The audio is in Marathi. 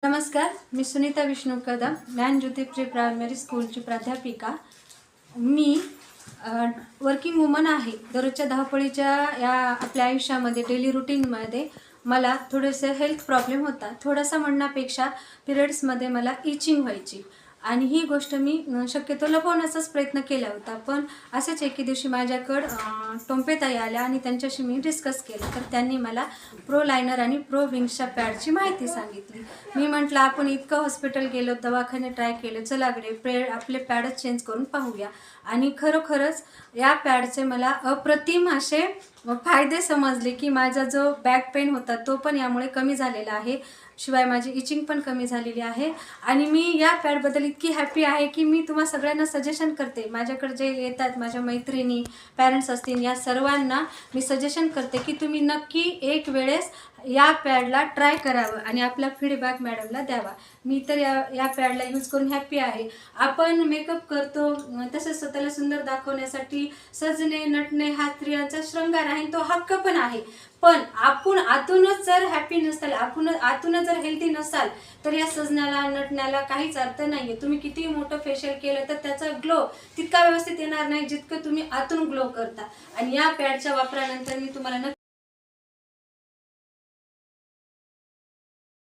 नमस्कार, मी सुनीता विष्णू कदम, ज्ञानज्योती प्री प्रायमरी स्कूलची प्राध्यापिका. मी वर्किंग वुमन आहे. दररोजच्या धावपळीच्या या आपल्या आयुष्यामध्ये डेली रुटीनमध्ये मला थोडेसे हेल्थ प्रॉब्लेम होता. थोडासा म्हणण्यापेक्षा पिरियड्समध्ये मला इचिंग व्हायची आणि ही गोष्ट मी शक्यतो लपवण्याचाच प्रयत्न केला होता. पण असेच एके दिवशी माझ्याकडं टोंपेताई आल्या आणि त्यांच्याशी मी डिस्कस केलं. तर त्यांनी मला प्रो लायनर आणि प्रो विंग्सच्या पॅडची माहिती सांगितली. मी म्हटलं आपण इतकं हॉस्पिटल गेलो, दवाखाने ट्राय केले, चलाकडे आपले पॅडच चेंज करून पाहूया. आणि खरोखरच या पॅडचे मला अप्रतिम असे फायदे समजले की माझा जो बॅक पेन होता तो पण यामुळे कमी झालेला आहे. शिवाय माझी इचिंग पण कमी झालेली आहे. आणि मी या पॅडबद्दल इतकी हॅपी आहे की मी तुम्हा सगळ्यांना सजेशन करते. माझ्याकडे जे येतात माझ्या मैत्रिणी, पॅरेंट्स असतील, या सर्वांना मी सजेशन करते की तुम्ही नक्की एक वेळेस या पॅडला ट्राय करावं आणि आपला फीडबॅक मॅडमला द्यावा. मी तर या पॅडला यूज करून हॅपी आहे. आपण मेकअप करतो, तसंच स्वतःला सुंदर दाखवण्यासाठी सजणे नटणे हा स्त्रियांचा शृंगार आहे, तो हक्क पण आहे. पण आपण आतूनच जर हॅपी नसाल, आतूनच जर हेल्थी नसाल तर या सजण्याला नटण्याला काहीच अर्थ नाही आहे. तुम्ही किती मोठं फेशियल केलं तर त्याचा ग्लो तितका व्यवस्थित येणार नाही जितकं तुम्ही आतून ग्लो करता. आणि या पॅडच्या वापरानंतर मी तुम्हाला